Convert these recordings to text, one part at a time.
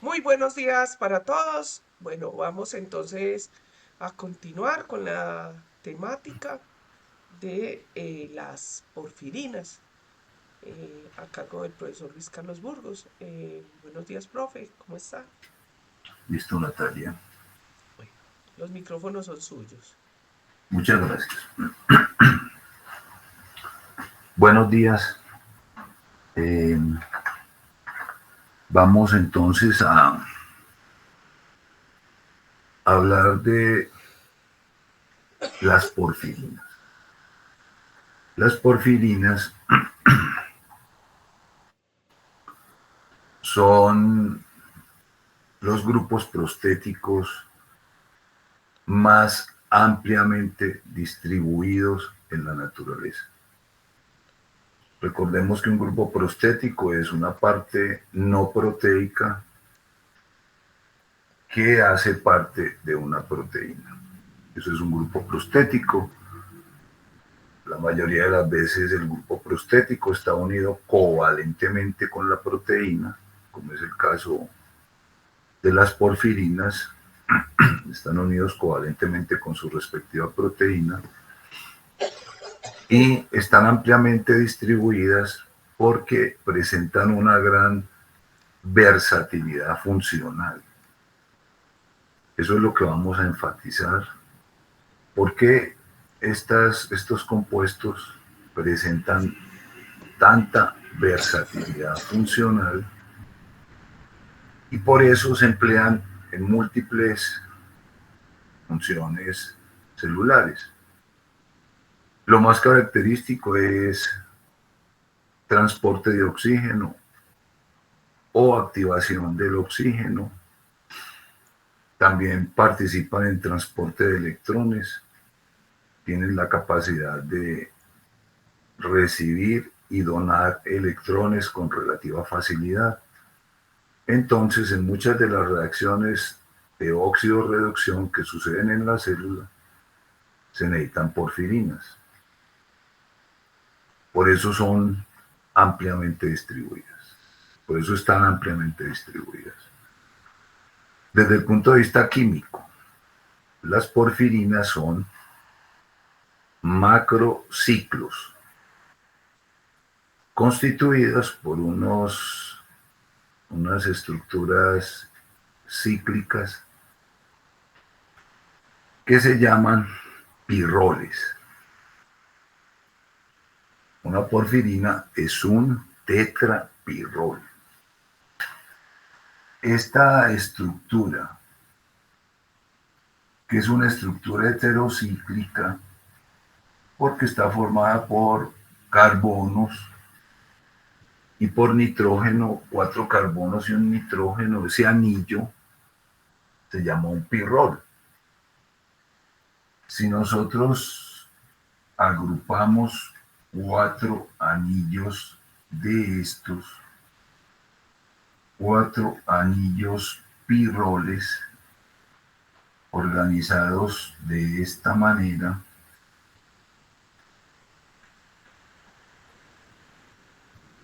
Muy buenos días para todos. Bueno, vamos entonces a continuar con la temática de las porfirinas a cargo del profesor Luis Carlos Burgos. Buenos días, profe, ¿cómo está? Listo, Natalia. Bueno, los micrófonos son suyos. Muchas gracias. Buenos días. Eh, Vamos entonces a hablar de las porfirinas. Las porfirinas son los grupos prostéticos más ampliamente distribuidos en la naturaleza. Recordemos que un grupo prostético es una parte no proteica que hace parte de una proteína. Eso es un grupo prostético. La mayoría de las veces el grupo prostético está unido covalentemente con la proteína, como es el caso de las porfirinas, están unidos covalentemente con su respectiva proteína y están ampliamente distribuidas porque presentan una gran versatilidad funcional. Eso es lo que vamos a enfatizar. ¿Por qué estos compuestos presentan tanta versatilidad funcional? Y por eso se emplean en múltiples funciones celulares. Lo más característico es transporte de oxígeno o activación del oxígeno. También participan en transporte de electrones, tienen la capacidad de recibir y donar electrones con relativa facilidad. Entonces, en muchas de las reacciones de óxido-reducción que suceden en la célula, se necesitan porfirinas. Por eso son ampliamente distribuidas. Por eso están ampliamente distribuidas. Desde el punto de vista químico, las porfirinas son macrociclos constituidos por unas estructuras cíclicas que se llaman pirroles. Una porfirina es un tetrapirrol. Esta estructura, que es una estructura heterocíclica, porque está formada por carbonos y por nitrógeno, 4 carbonos y un nitrógeno, ese anillo se llama un pirrol. Si nosotros agrupamos 4 anillos de estos, 4 anillos pirroles organizados de esta manera,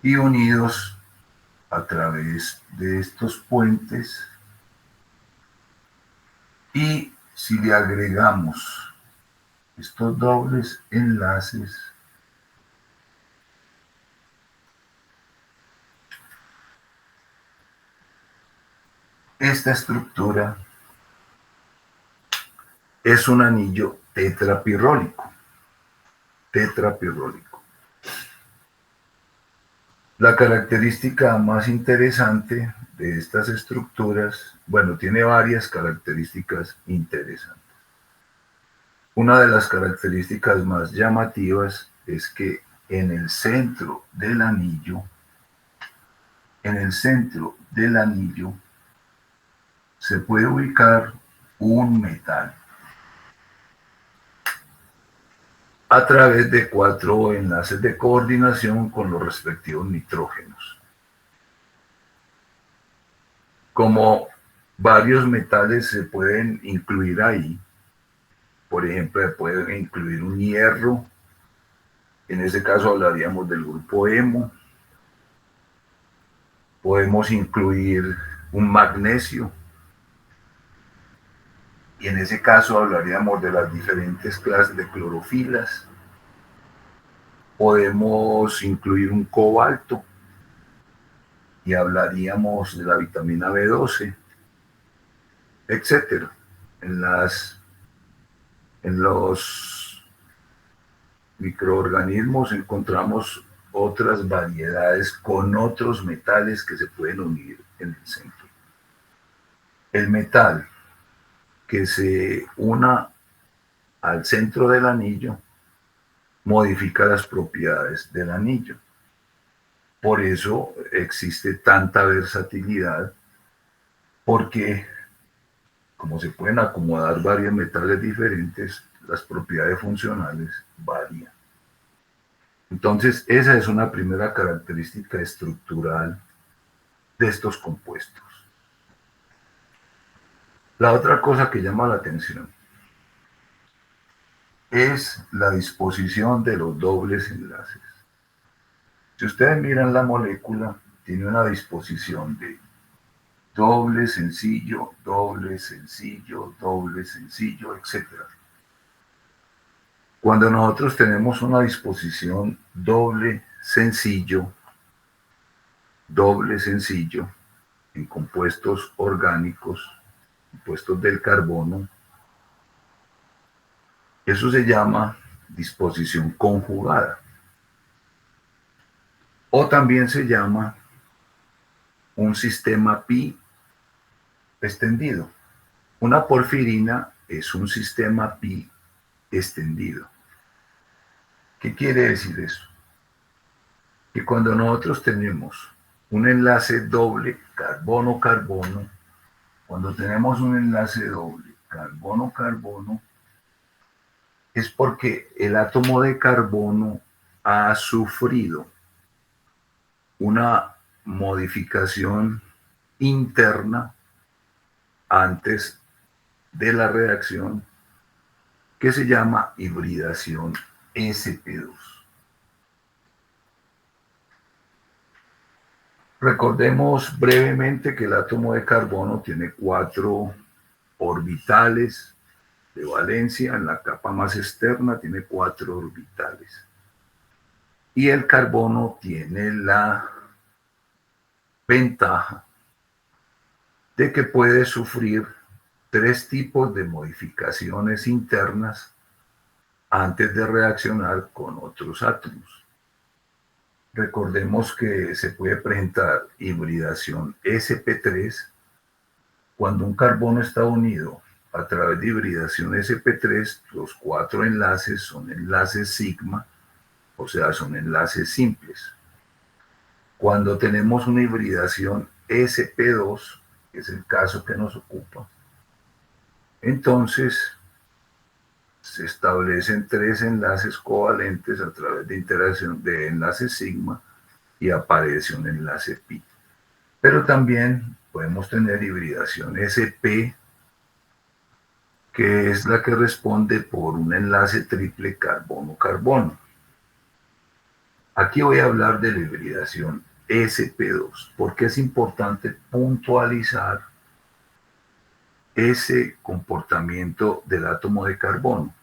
y unidos a través de estos puentes, y si le agregamos estos dobles enlaces, esta estructura es un anillo tetrapirrólico. Tetrapirrólico. La característica más interesante de estas estructuras, bueno, tiene varias características interesantes. Una de las características más llamativas es que en el centro del anillo, en el centro del anillo, se puede ubicar un metal a través de 4 enlaces de coordinación con los respectivos nitrógenos. Como varios metales se pueden incluir ahí, por ejemplo, puede incluir un hierro, en ese caso hablaríamos del grupo hemo, podemos incluir un magnesio, y en ese caso hablaríamos de las diferentes clases de clorofilas. Podemos incluir un cobalto y hablaríamos de la vitamina B12, etcétera. En, en los microorganismos encontramos otras variedades con otros metales que se pueden unir en el centro. El metal que se una al centro del anillo modifica las propiedades del anillo. Por eso existe tanta versatilidad, porque como se pueden acomodar varios metales diferentes, las propiedades funcionales varían. Entonces, esa es una primera característica estructural de estos compuestos. La otra cosa que llama la atención es la disposición de los dobles enlaces. Si ustedes miran la molécula, tiene una disposición de doble, sencillo, doble, sencillo, doble, sencillo, etc. Cuando nosotros tenemos una disposición doble, sencillo, en compuestos orgánicos, compuestos del carbono, eso se llama disposición conjugada. O también se llama un sistema pi extendido. Una porfirina es un sistema pi extendido. ¿Qué quiere decir eso? Que cuando nosotros tenemos un enlace doble carbono-carbono, cuando tenemos un enlace doble carbono-carbono, es porque el átomo de carbono ha sufrido una modificación interna antes de la reacción que se llama hibridación sp2. Recordemos brevemente que el átomo de carbono tiene 4 orbitales de valencia. En la capa más externa tiene 4 orbitales. Y el carbono tiene la ventaja de que puede sufrir 3 tipos de modificaciones internas antes de reaccionar con otros átomos. Recordemos que se puede presentar hibridación sp3 cuando un carbono está unido a través de hibridación sp3, los 4 enlaces son enlaces sigma, o sea, son enlaces simples. Cuando tenemos una hibridación sp2, que es el caso que nos ocupa, entonces se establecen 3 enlaces covalentes a través de interacción de enlaces sigma y aparece un enlace pi. Pero también podemos tener hibridación sp, que es la que responde por un enlace triple carbono-carbono. Aquí voy a hablar de la hibridación sp2, porque es importante puntualizar ese comportamiento del átomo de carbono.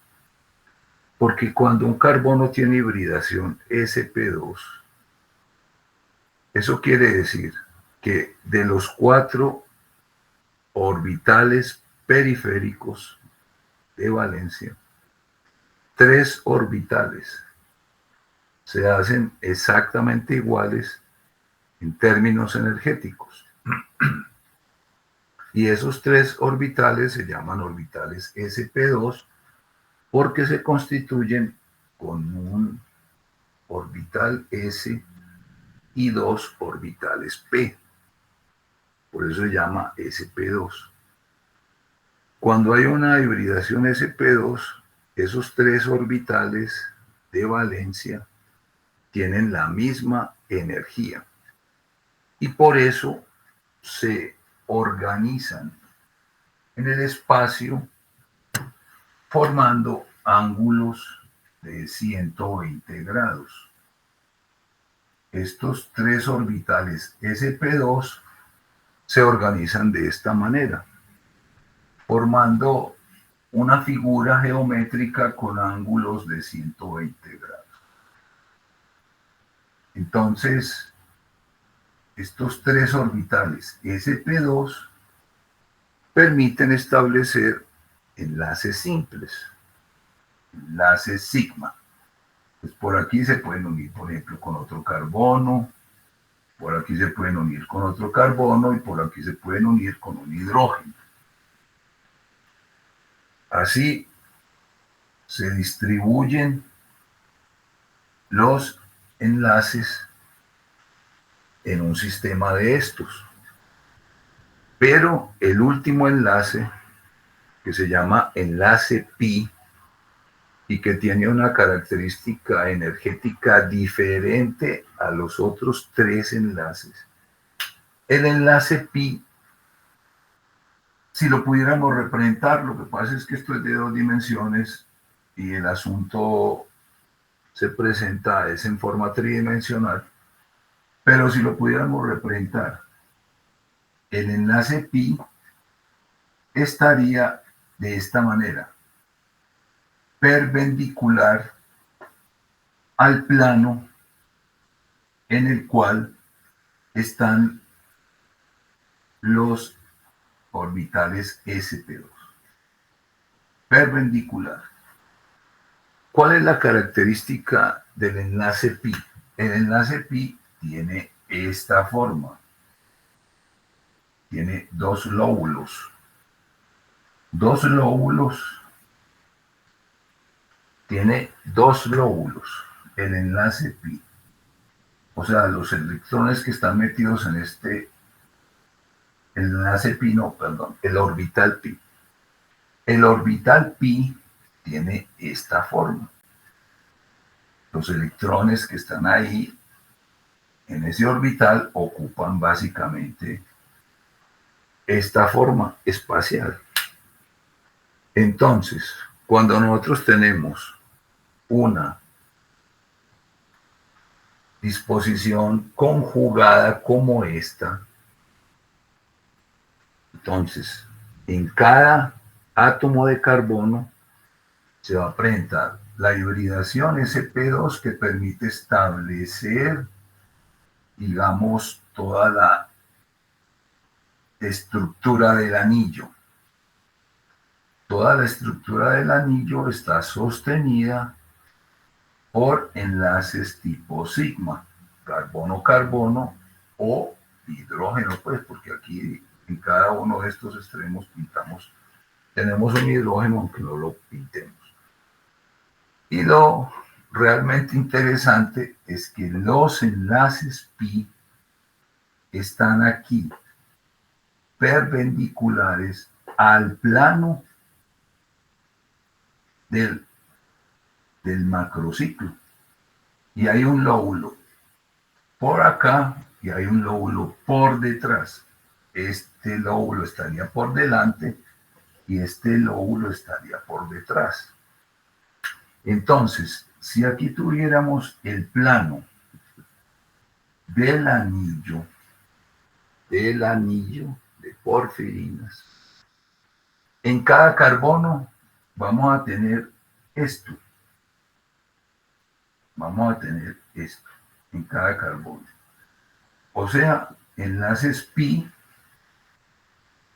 Porque cuando un carbono tiene hibridación sp2, eso quiere decir que de los 4 orbitales periféricos de valencia, 3 orbitales se hacen exactamente iguales en términos energéticos. Y esos 3 orbitales se llaman orbitales sp2 porque se constituyen con un orbital s y 2 orbitales p. Por eso se llama sp2. Cuando hay una hibridación sp2, esos 3 orbitales de valencia tienen la misma energía y por eso se organizan en el espacio formando ángulos de 120 grados. Estos 3 orbitales sp2 se organizan de esta manera, formando una figura geométrica con ángulos de 120 grados. Entonces, estos tres orbitales sp2 permiten establecer enlaces simples, enlaces sigma. Pues por aquí se pueden unir, por ejemplo, con otro carbono, por aquí se pueden unir con otro carbono y por aquí se pueden unir con un hidrógeno. Así se distribuyen los enlaces en un sistema de estos. Pero el último enlace, que se llama enlace pi, y que tiene una característica energética diferente a los otros tres enlaces. El enlace pi, si lo pudiéramos representar, lo que pasa es que esto es de 2 dimensiones y el asunto se presenta es en forma tridimensional, pero si lo pudiéramos representar, el enlace pi estaría de esta manera, perpendicular al plano en el cual están los orbitales sp2. Perpendicular. ¿Cuál es la característica del enlace pi? El enlace pi tiene esta forma. Tiene dos lóbulos. Dos lóbulos. Tiene dos lóbulos. El enlace pi. O sea, los electrones que están metidos en este el enlace pi, no, perdón, el orbital pi. El orbital pi tiene esta forma. Los electrones que están ahí en ese orbital ocupan básicamente esta forma espacial. Entonces, cuando nosotros tenemos una disposición conjugada como esta, entonces, en cada átomo de carbono se va a presentar la hibridación sp2 que permite establecer, digamos, toda la estructura del anillo. Toda la estructura del anillo está sostenida por enlaces tipo sigma, carbono-carbono o hidrógeno, pues, porque aquí en cada uno de estos extremos pintamos, tenemos un hidrógeno aunque no lo pintemos. Y lo realmente interesante es que los enlaces pi están aquí, perpendiculares al plano del macrociclo. Y hay un lóbulo por acá y hay un lóbulo por detrás. Este lóbulo estaría por delante y este lóbulo estaría por detrás. Entonces, si aquí tuviéramos el plano del anillo de porfirinas, en cada carbono vamos a tener esto. Vamos a tener esto en cada carbono. O sea, enlaces pi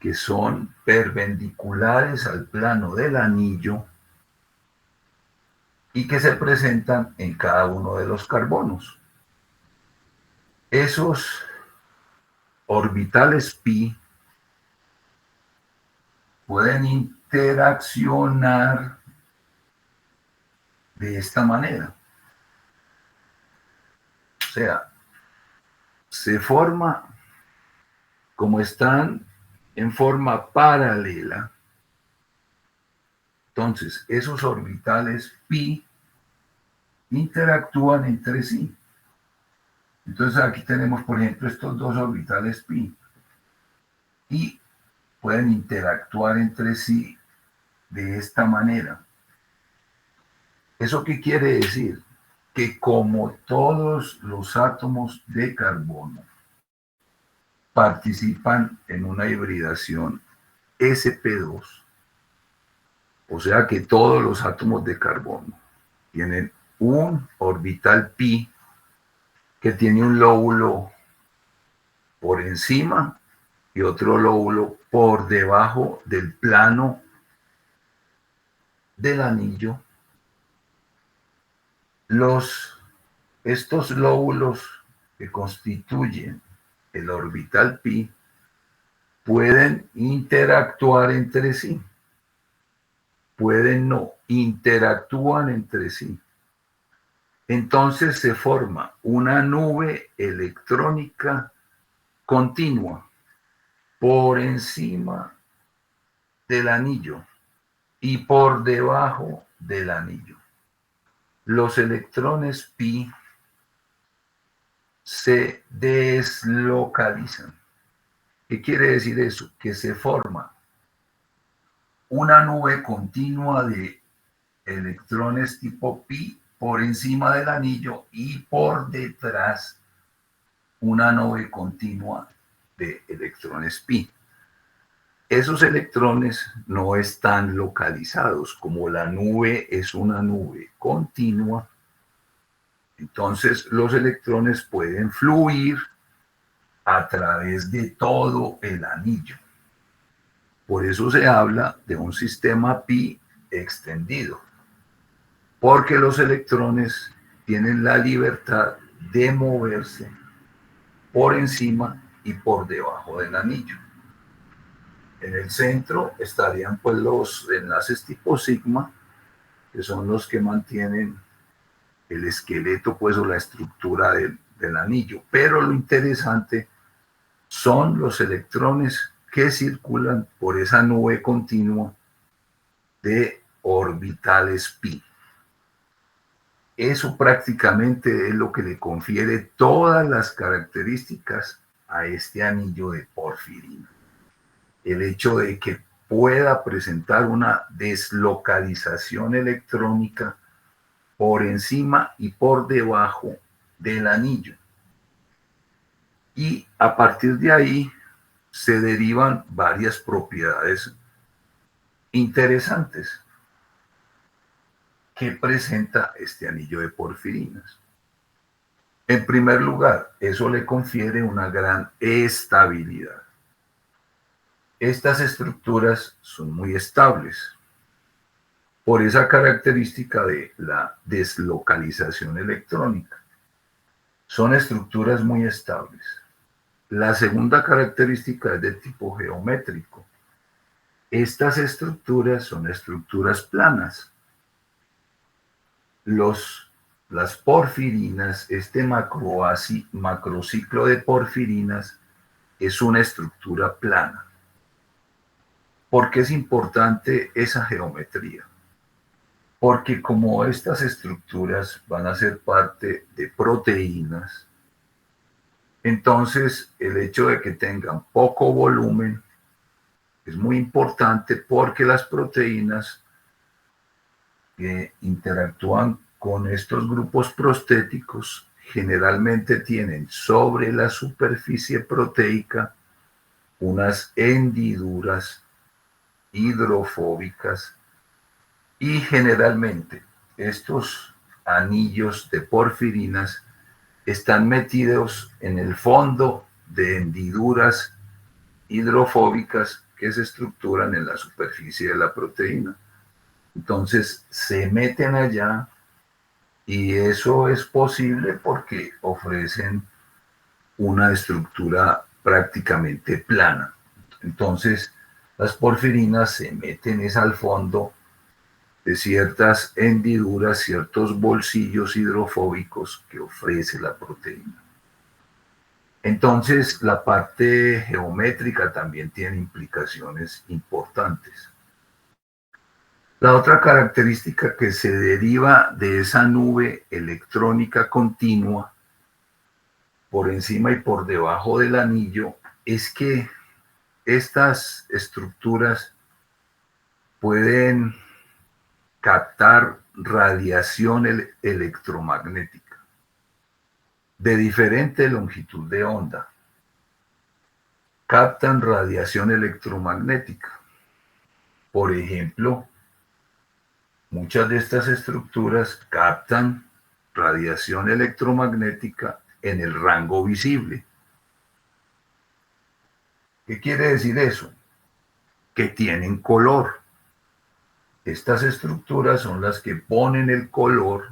que son perpendiculares al plano del anillo y que se presentan en cada uno de los carbonos. Esos orbitales pi pueden interaccionar de esta manera. O sea, se forma, como están en forma paralela, entonces esos orbitales pi interactúan entre sí. Entonces aquí tenemos, por ejemplo, estos dos orbitales pi y pueden interactuar entre sí de esta manera. ¿Eso qué quiere decir? Que como todos los átomos de carbono participan en una hibridación sp2, o sea que todos los átomos de carbono tienen un orbital pi que tiene un lóbulo por encima y otro lóbulo por debajo del plano del anillo. Estos lóbulos que constituyen el orbital pi pueden interactuar entre sí, pueden no, interactúan entre sí. Entonces se forma una nube electrónica continua por encima del anillo y por debajo del anillo. Los electrones pi se deslocalizan. ¿Qué quiere decir eso? Que se forma una nube continua de electrones tipo pi por encima del anillo y por detrás una nube continua de electrones pi. Esos electrones no están localizados, como la nube es una nube continua, entonces los electrones pueden fluir a través de todo el anillo. Por eso se habla de un sistema pi extendido, porque los electrones tienen la libertad de moverse por encima y por debajo del anillo. En el centro estarían pues los enlaces tipo sigma, que son los que mantienen el esqueleto pues o la estructura del anillo. Pero lo interesante son los electrones que circulan por esa nube continua de orbitales pi. Eso prácticamente es lo que le confiere todas las características a este anillo de porfirina. El hecho de que pueda presentar una deslocalización electrónica por encima y por debajo del anillo. Y a partir de ahí se derivan varias propiedades interesantes que presenta este anillo de porfirinas. En primer lugar, eso le confiere una gran estabilidad. Estas estructuras son muy estables por esa característica de la deslocalización electrónica. Son estructuras muy estables. La segunda característica es de tipo geométrico. Estas estructuras son estructuras planas. Las porfirinas, este macrociclo de porfirinas es una estructura plana. ¿Por qué es importante esa geometría? Porque como estas estructuras van a ser parte de proteínas, entonces el hecho de que tengan poco volumen es muy importante porque las proteínas que interactúan con estos grupos prostéticos generalmente tienen sobre la superficie proteica unas hendiduras hidrofóbicas y generalmente estos anillos de porfirinas están metidos en el fondo de hendiduras hidrofóbicas que se estructuran en la superficie de la proteína. Entonces se meten allá y eso es posible porque ofrecen una estructura prácticamente plana. Entonces las porfirinas se meten al fondo de ciertas hendiduras, ciertos bolsillos hidrofóbicos que ofrece la proteína. Entonces, la parte geométrica también tiene implicaciones importantes. La otra característica que se deriva de esa nube electrónica continua por encima y por debajo del anillo es que estas estructuras pueden captar radiación electromagnética de diferente longitud de onda. captan radiación electromagnética. Por ejemplo, muchas de estas estructuras captan radiación electromagnética en el rango visible. ¿Qué quiere decir eso? Que tienen color. Estas estructuras son las que ponen el color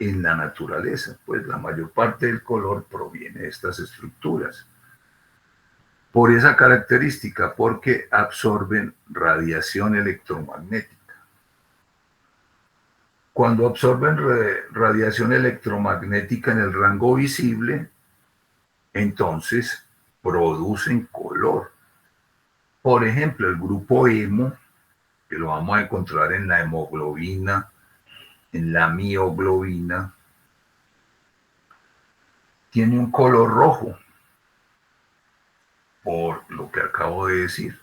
en la naturaleza, pues la mayor parte del color proviene de estas estructuras. Por esa característica, porque absorben radiación electromagnética. Cuando absorben radiación electromagnética en el rango visible, entonces producen color. Por ejemplo, el grupo hemo, que lo vamos a encontrar en la hemoglobina, en la mioglobina, tiene un color rojo, por lo que acabo de decir.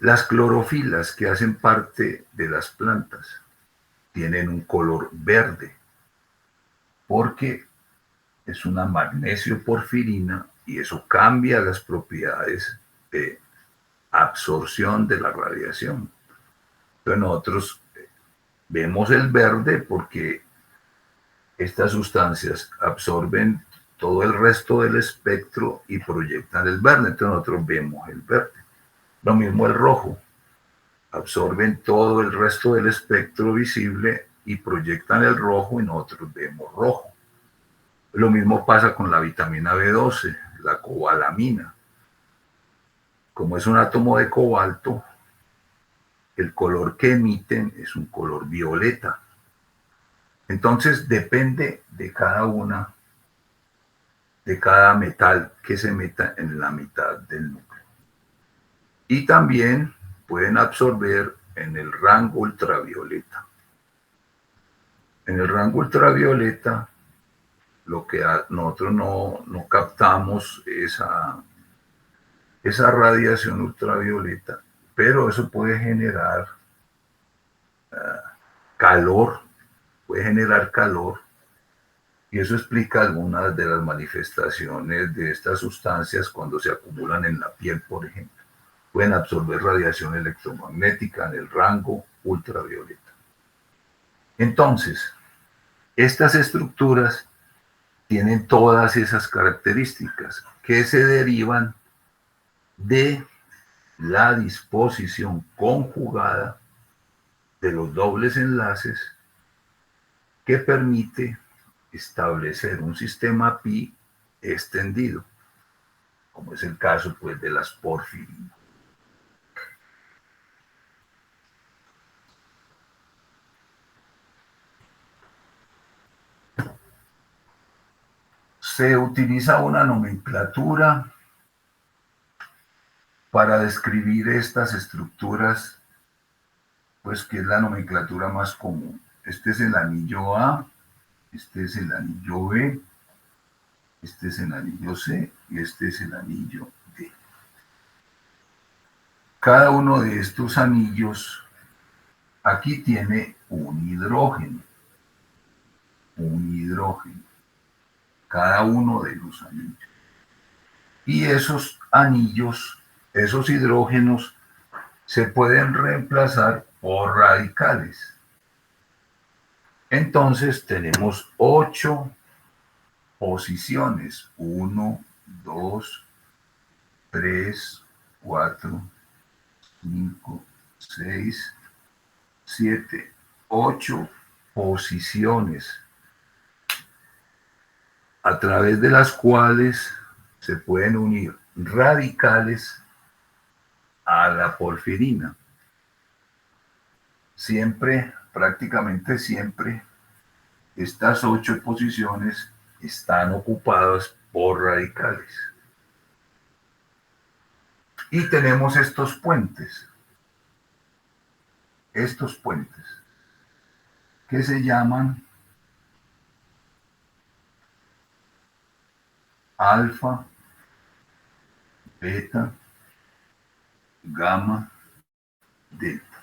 Las clorofilas que hacen parte de las plantas tienen un color verde, porque es una magnesio porfirina y eso cambia las propiedades de absorción de la radiación. Entonces nosotros vemos el verde porque estas sustancias absorben todo el resto del espectro y proyectan el verde, entonces nosotros vemos el verde. Lo mismo el rojo, absorben todo el resto del espectro visible y proyectan el rojo y nosotros vemos rojo. Lo mismo pasa con la vitamina B12, la cobalamina. Como es un átomo de cobalto, el color que emiten es un color violeta. Entonces depende de cada una, de cada metal que se meta en la mitad del núcleo. Y también pueden absorber en el rango ultravioleta. En el rango ultravioleta, lo que nosotros no captamos esa radiación ultravioleta, pero eso puede generar calor, puede generar calor, y eso explica algunas de las manifestaciones de estas sustancias cuando se acumulan en la piel, por ejemplo. Pueden absorber radiación electromagnética en el rango ultravioleta. Entonces, estas estructuras tienen todas esas características que se derivan de la disposición conjugada de los dobles enlaces que permite establecer un sistema pi extendido, como es el caso pues de las porfirinas. Se utiliza una nomenclatura para describir estas estructuras, pues que es la nomenclatura más común. Este es el anillo A, este es el anillo B, este es el anillo C y este es el anillo D. Cada uno de estos anillos aquí tiene un hidrógeno, cada uno de los anillos. Y esos anillos, esos hidrógenos, se pueden reemplazar por radicales. Entonces tenemos 8 posiciones. 1, 2, 3, 4, 5, 6, 7, 8 posiciones a través de las cuales se pueden unir radicales a la porfirina. Siempre, prácticamente siempre, estas 8 posiciones están ocupadas por radicales. Y tenemos estos puentes, que se llaman alfa, beta, gamma, delta.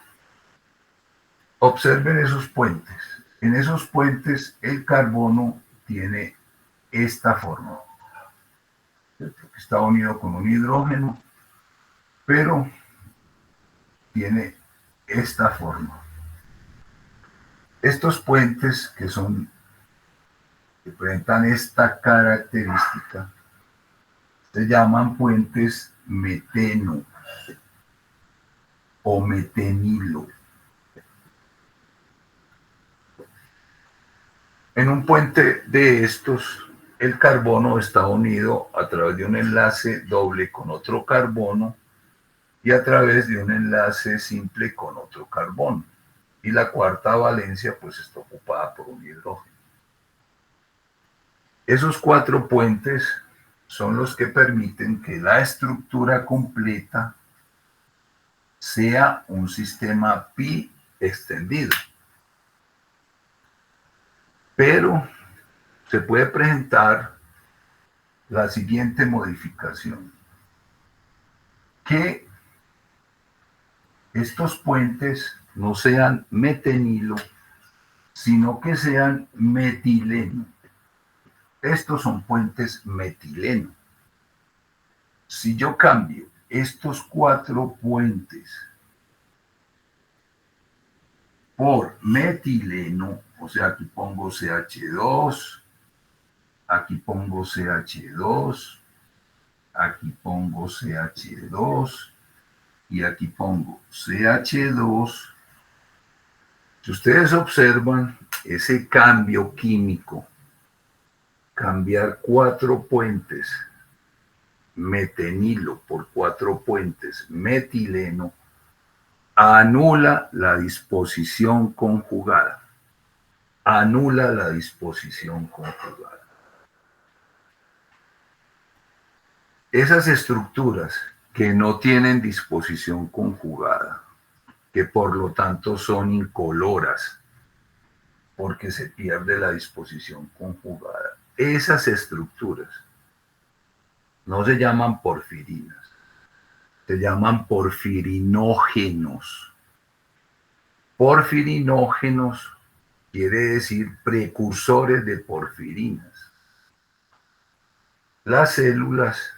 Observen esos puentes. En esos puentes el carbono tiene esta forma. porque está unido con un hidrógeno, pero tiene esta forma. Estos puentes que presentan esta característica se llaman puentes meteno o metenilo. En un puente de estos, el carbono está unido a través de un enlace doble con otro carbono y a través de un enlace simple con otro carbono. Y la cuarta valencia pues está ocupada por un hidrógeno. Esos 4 puentes son los que permiten que la estructura completa sea un sistema pi extendido. Pero se puede presentar la siguiente modificación, que estos puentes no sean metenilo, sino que sean metileno. Estos son puentes metileno. Si yo cambio estos 4 puentes por metileno, o sea, aquí pongo CH2, aquí pongo CH2, aquí pongo CH2 y aquí pongo CH2. Si ustedes observan ese cambio químico, cambiar 4 puentes metenilo por 4 puentes metileno, anula la disposición conjugada. Anula la disposición conjugada. Esas estructuras que no tienen disposición conjugada, que por lo tanto son incoloras, porque se pierde la disposición conjugada, esas estructuras no se llaman porfirinas, se llaman porfirinógenos. Porfirinógenos quiere decir precursores de porfirinas. Las células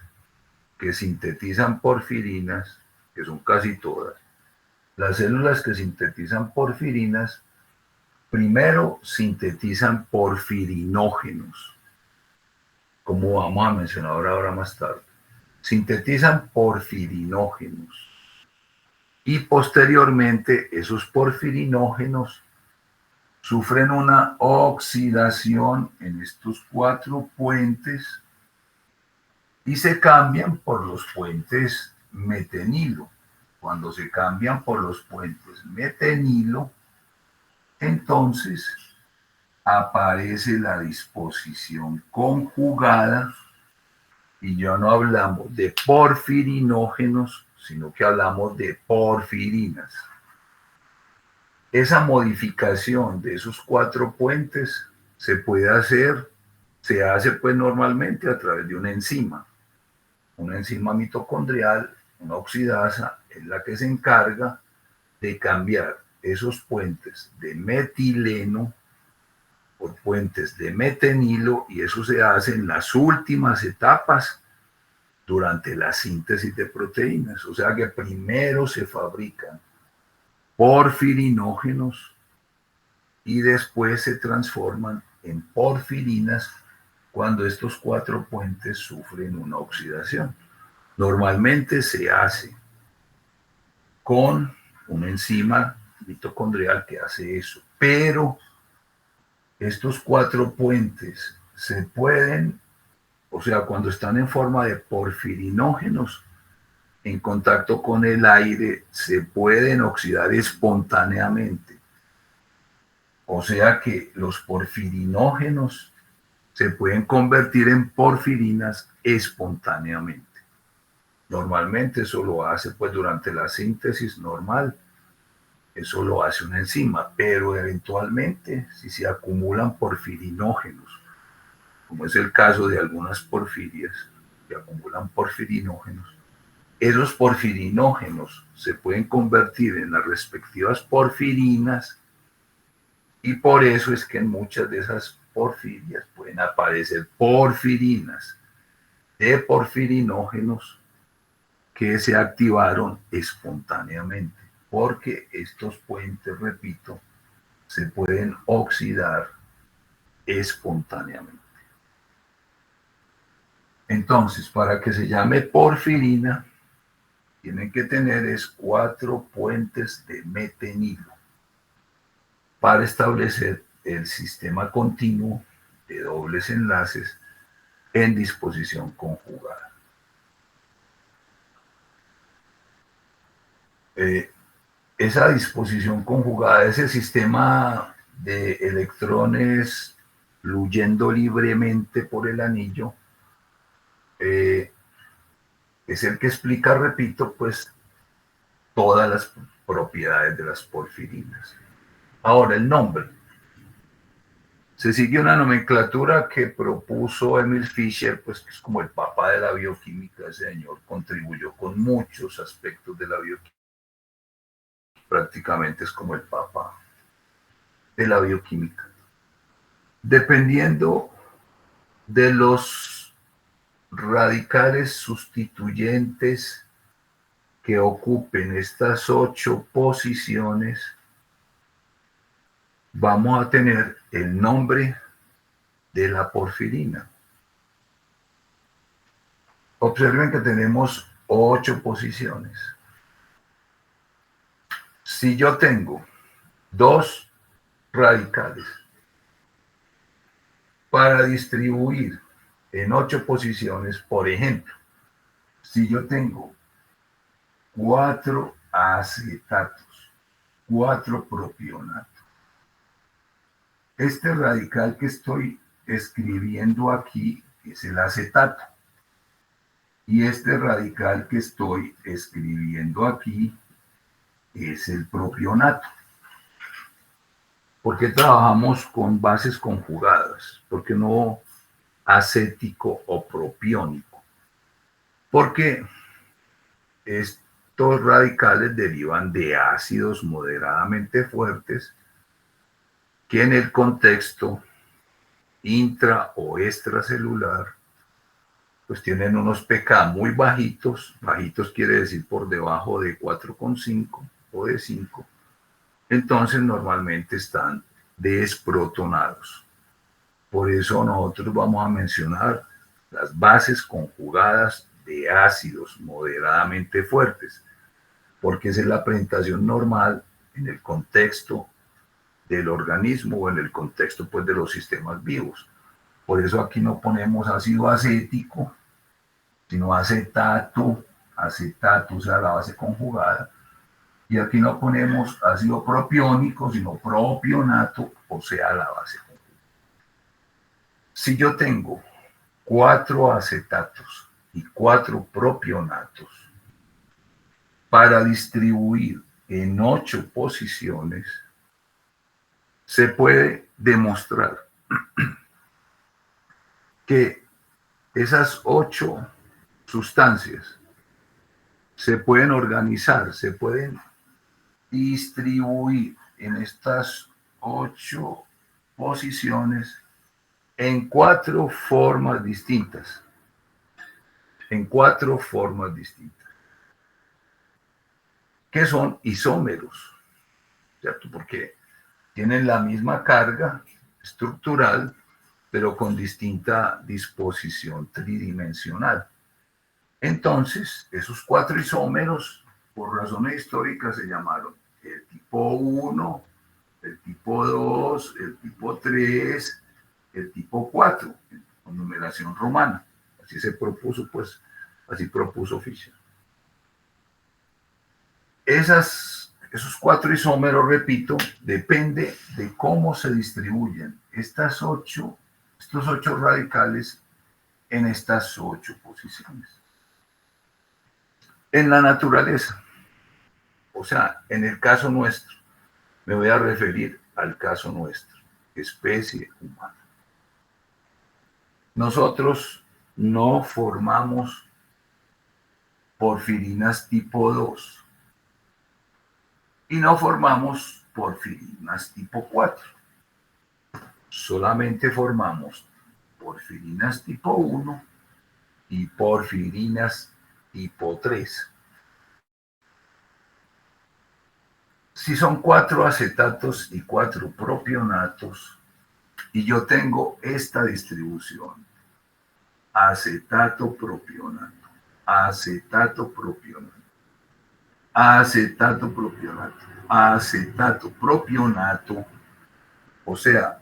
que sintetizan porfirinas, que son casi todas, las células que sintetizan porfirinas, primero sintetizan porfirinógenos, como vamos a mencionar ahora más tarde. Sintetizan porfirinógenos y posteriormente esos porfirinógenos sufren una oxidación en estos 4 puentes y se cambian por los puentes metenilo. Cuando se cambian por los puentes metenilo, entonces aparece la disposición conjugada y ya no hablamos de porfirinógenos, sino que hablamos de porfirinas. Esa modificación de esos 4 puentes se puede hacer, se hace pues normalmente a través de una enzima mitocondrial, una oxidasa, es la que se encarga de cambiar esos puentes de metileno por puentes de metenilo, y eso se hace en las últimas etapas durante la síntesis de proteínas. O sea que primero se fabrican porfirinógenos y después se transforman en porfirinas cuando estos 4 puentes sufren una oxidación. Normalmente se hace con una enzima mitocondrial que hace eso, pero estos 4 puentes se pueden, o sea, cuando están en forma de porfirinógenos, en contacto con el aire, se pueden oxidar espontáneamente. O sea que los porfirinógenos se pueden convertir en porfirinas espontáneamente. Normalmente eso lo hace pues durante la síntesis normal, eso lo hace una enzima, pero eventualmente si se acumulan porfirinógenos, como es el caso de algunas porfirias que acumulan porfirinógenos, esos porfirinógenos se pueden convertir en las respectivas porfirinas y por eso es que en muchas de esas porfirias pueden aparecer porfirinas. de porfirinógenos que se activaron espontáneamente, porque estos puentes, repito, se pueden oxidar espontáneamente. Entonces, para que se llame porfirina, tienen que tener 4 puentes de metenilo para establecer el sistema continuo de dobles enlaces en disposición conjugada. Esa disposición conjugada, ese sistema de electrones fluyendo libremente por el anillo, es el que explica, repito, pues todas las propiedades de las porfirinas. Ahora, el nombre. Se sigue una nomenclatura que propuso Emil Fischer, pues que es como el papá de la bioquímica. Ese señor contribuyó con muchos aspectos de la bioquímica. Prácticamente es como el papá de la bioquímica. Dependiendo de los radicales sustituyentes que ocupen estas 8 posiciones, vamos a tener el nombre de la porfirina. Observen que tenemos 8 posiciones. Si yo tengo 2 radicales para distribuir en 8 posiciones, por ejemplo, si yo tengo 4 acetatos, 4 propionatos, este radical que estoy escribiendo aquí es el acetato. Y este radical que estoy escribiendo aquí es el propionato. ¿Por qué trabajamos con bases conjugadas? ¿Por qué no acético o propiónico? Porque estos radicales derivan de ácidos moderadamente fuertes que en el contexto intra o extracelular pues tienen unos pK muy bajitos. Bajitos quiere decir por debajo de 4,5 o de 5. Entonces normalmente están desprotonados. Por eso nosotros vamos a mencionar las bases conjugadas de ácidos moderadamente fuertes, porque esa es la presentación normal en el contexto del organismo o en el contexto pues de los sistemas vivos. Por eso aquí no ponemos ácido acético, sino acetato, acetato, o sea, la base conjugada. Y aquí no ponemos ácido propiónico, sino propionato, o sea, la base conjugada. Si yo tengo 4 acetatos y 4 propionatos para distribuir en 8 posiciones, se puede demostrar que esas 8 sustancias se pueden organizar, se pueden distribuir en estas 8 posiciones en 4 formas distintas. En 4 formas distintas. Que son isómeros, ¿cierto? Porque tienen la misma carga estructural, pero con distinta disposición tridimensional. Entonces, esos 4 isómeros, por razones históricas, se llamaron el tipo 1, el tipo 2, el tipo 3, el tipo 4, con numeración romana. Así se propuso, pues, así propuso Fischer. Esos 4 isómeros, repito, depende de cómo se distribuyen estos 8 radicales en estas 8 posiciones. En la naturaleza, o sea, en el caso nuestro, me voy a referir al caso nuestro, especie humana. Nosotros no formamos porfirinas tipo 2 y no formamos porfirinas tipo 4. Solamente formamos porfirinas tipo 1 y porfirinas tipo 3. Si son 4 acetatos y 4 propionatos, y yo tengo esta distribución, acetato propionato, acetato propionato, acetato propionato, acetato propionato, o sea,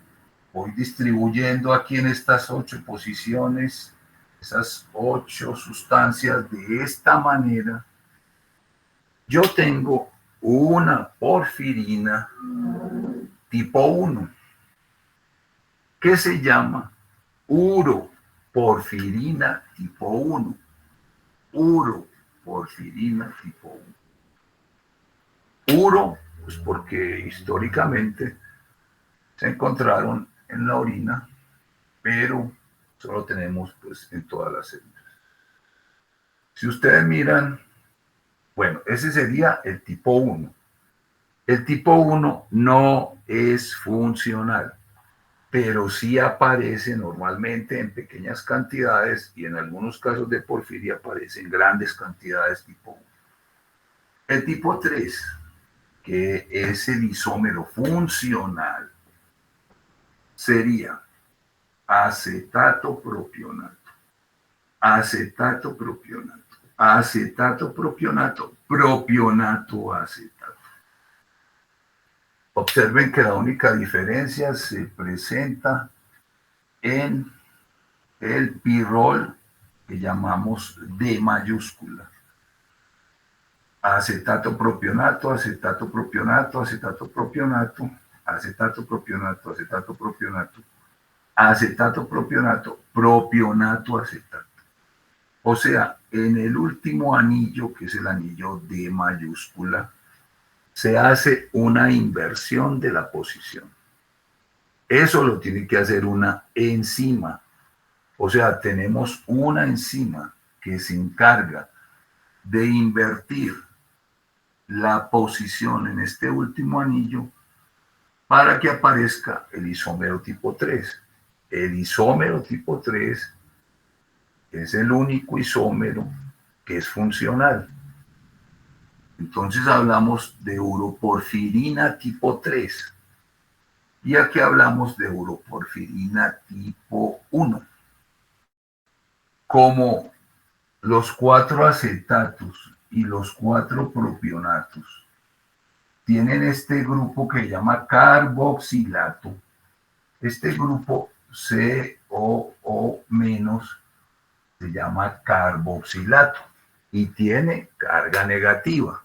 voy distribuyendo aquí en estas 8 posiciones, esas 8 sustancias de esta manera. Yo tengo una porfirina tipo 1 que se llama uroporfirina tipo 1. Uroporfirina tipo 1. Uro, pues porque históricamente se encontraron en la orina, pero solo tenemos pues en todas las células. Si ustedes miran, bueno, ese sería el tipo 1. El tipo 1 no es funcional, pero sí aparece normalmente en pequeñas cantidades y en algunos casos de porfiria aparece en grandes cantidades tipo 1. El tipo 3, que es el isómero funcional, sería acetato propionato, acetato propionato, acetato propionato, propionato acetato. Observen que la única diferencia se presenta en el pirrol que llamamos D mayúscula. Acetato propionato, acetato propionato, acetato propionato, acetato propionato, acetato propionato, acetato propionato, propionato acetato. O sea, en el último anillo, que es el anillo D mayúscula, se hace una inversión de la posición. Eso lo tiene que hacer una enzima. O sea, tenemos una enzima que se encarga de invertir la posición en este último anillo para que aparezca el isómero tipo 3. El isómero tipo 3 es el único isómero que es funcional. Entonces hablamos de uroporfirina tipo 3 y aquí hablamos de uroporfirina tipo 1. Como los 4 acetatos y los 4 propionatos tienen este grupo que se llama carboxilato. Este grupo COO- se llama carboxilato y tiene carga negativa.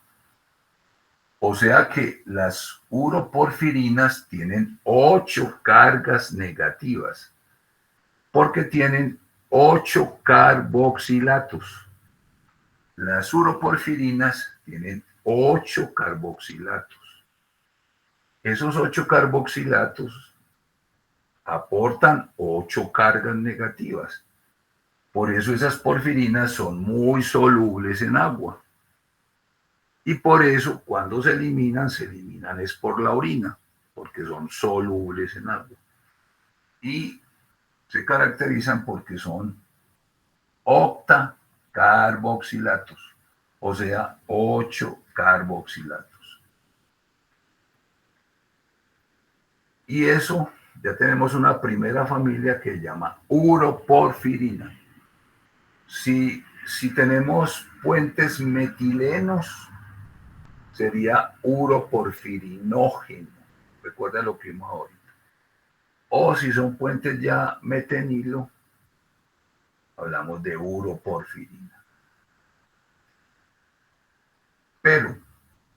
O sea que las uroporfirinas tienen 8 cargas negativas porque tienen 8 carboxilatos. Las uroporfirinas tienen 8 carboxilatos. Esos 8 carboxilatos aportan 8 cargas negativas. Por eso esas porfirinas son muy solubles en agua. Y por eso cuando se eliminan es por la orina, porque son solubles en agua. Y se caracterizan porque son octacarboxilatos, o sea, 8 carboxilatos. Y eso, ya tenemos una primera familia que se llama uroporfirina. Si tenemos puentes metilenos, sería uroporfirinógeno. Recuerden lo que vimos ahorita. O si son puentes ya metenilo, hablamos de uroporfirina. Pero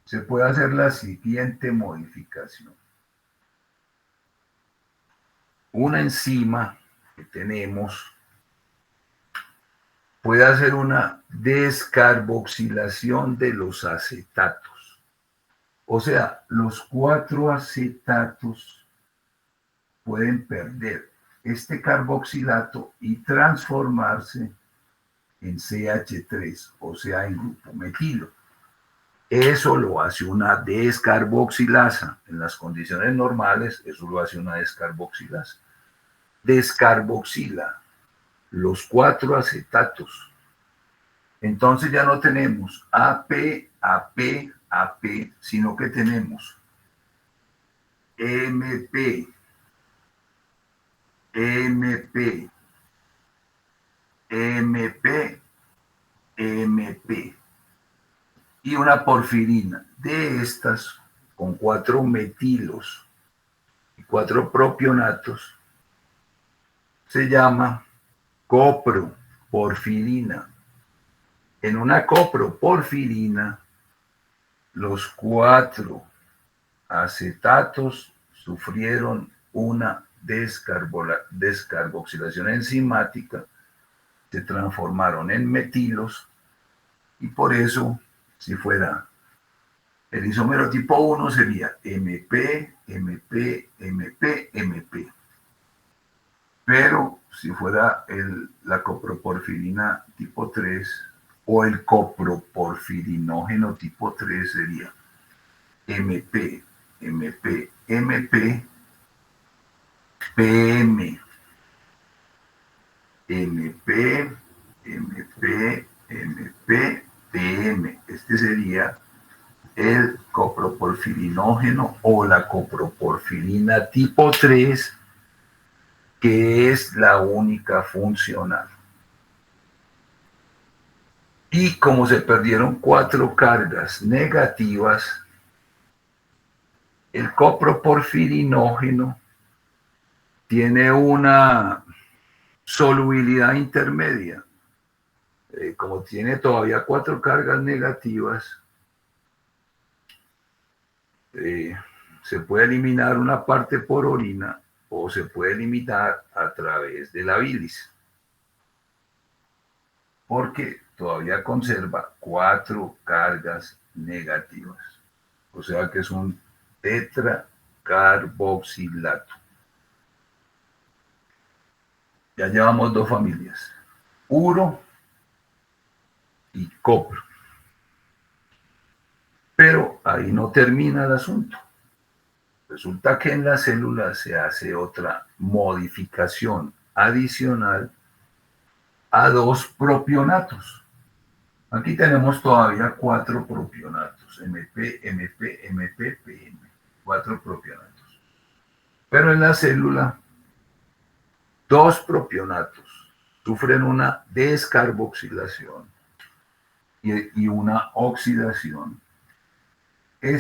se puede hacer la siguiente modificación. Una enzima que tenemos puede hacer una descarboxilación de los acetatos. O sea, los 4 acetatos pueden perder este carboxilato y transformarse en CH3, o sea, en grupo metilo. Eso lo hace una descarboxilasa. En las condiciones normales, eso lo hace una descarboxilasa. Descarboxila los 4 acetatos. Entonces ya no tenemos AP, AP, AP, sino que tenemos MP, MP, MP, MP y una porfirina. De estas, con 4 metilos y 4 propionatos, se llama coproporfirina. En una coproporfirina, los 4 acetatos sufrieron una descarboxilación enzimática, se transformaron en metilos y por eso, si fuera el isómero tipo 1 sería MP, MP, MP, MP. Pero si fuera la coproporfirina tipo 3 o el coproporfirinógeno tipo 3 sería MP, MP, MP, PM, MP, MP, MP, PM. Este sería el coproporfirinógeno o la coproporfirina tipo 3, que es la única funcional. Y como se perdieron 4 cargas negativas, el coproporfirinógeno tiene una solubilidad intermedia. Como tiene todavía 4 cargas negativas, se puede eliminar una parte por orina o se puede eliminar a través de la bilis, porque todavía conserva 4 cargas negativas. O sea que es un tetracarboxilato. Ya llevamos 2 familias, uro y copro. Pero ahí no termina el asunto. Resulta que en la célula se hace otra modificación adicional a 2 propionatos. Aquí tenemos todavía 4 propionatos, MP, MP, MP, PM, 4 propionatos. Pero en la célula, 2 propionatos sufren una descarboxilación y una oxidación. De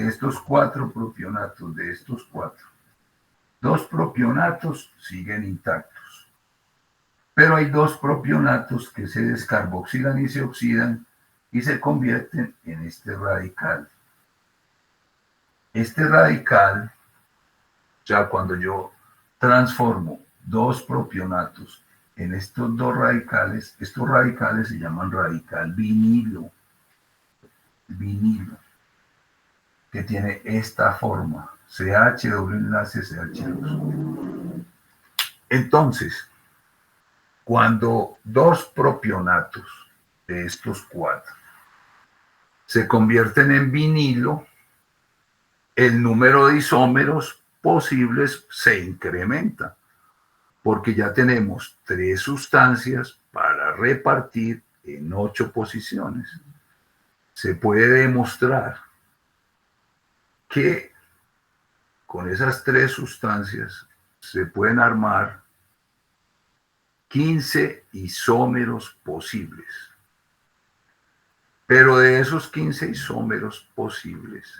estos 4 propionatos, de estos 4, 2 propionatos siguen intactos. Pero hay 2 propionatos que se descarboxilan y se oxidan y se convierten en este radical. Este radical, ya cuando yo transformo 2 propionatos en estos 2 radicales, estos radicales se llaman radical vinilo, que tiene esta forma, CH doble enlace CH2. Entonces, cuando 2 propionatos de estos 4 se convierten en vinilo, el número de isómeros posibles se incrementa, porque ya tenemos 3 sustancias para repartir en 8 posiciones. Se puede demostrar que con esas 3 sustancias se pueden armar 15 isómeros posibles. Pero de esos 15 isómeros posibles,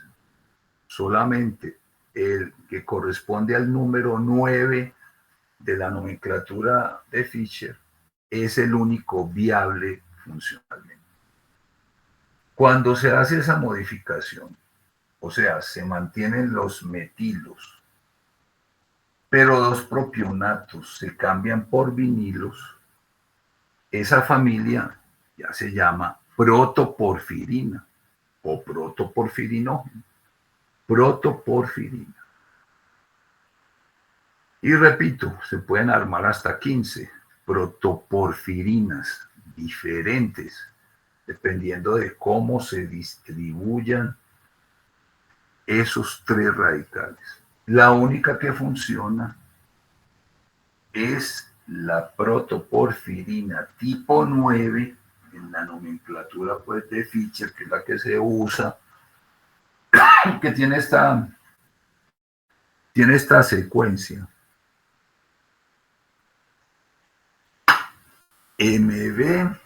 solamente el que corresponde al número 9 de la nomenclatura de Fischer es el único viable funcionalmente. Cuando se hace esa modificación, o sea, se mantienen los metilos, pero 2 propionatos se cambian por vinilos, esa familia ya se llama protoporfirina o protoporfirinógeno. Protoporfirina. Y repito, se pueden armar hasta 15 protoporfirinas diferentes, dependiendo de cómo se distribuyan esos 3 radicales. La única que funciona es la protoporfirina tipo 9, en la nomenclatura pues de Fischer, que es la que se usa, que tiene esta secuencia. MB,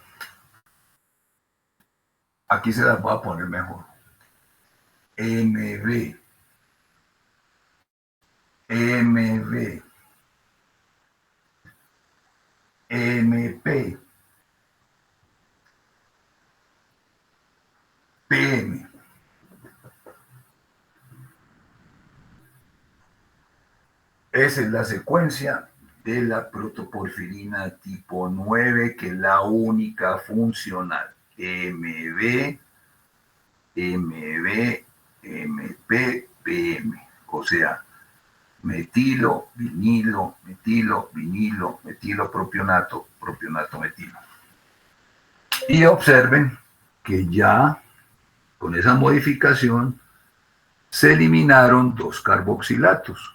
aquí se las voy a poner mejor. MB, MB, MP, PM. Esa es la secuencia de la protoporfirina tipo 9, que es la única funcional. MB, MB, MP, PM. O sea, metilo, vinilo, metilo, vinilo, metilo, propionato, propionato, metilo. Y observen que ya con esa modificación se eliminaron 2 carboxilatos.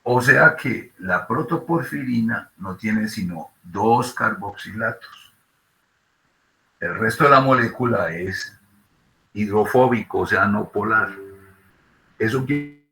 O sea que la protoporfirina no tiene sino 2 carboxilatos. El resto de la molécula es hidrofóbico, o sea, no polar. Eso quiere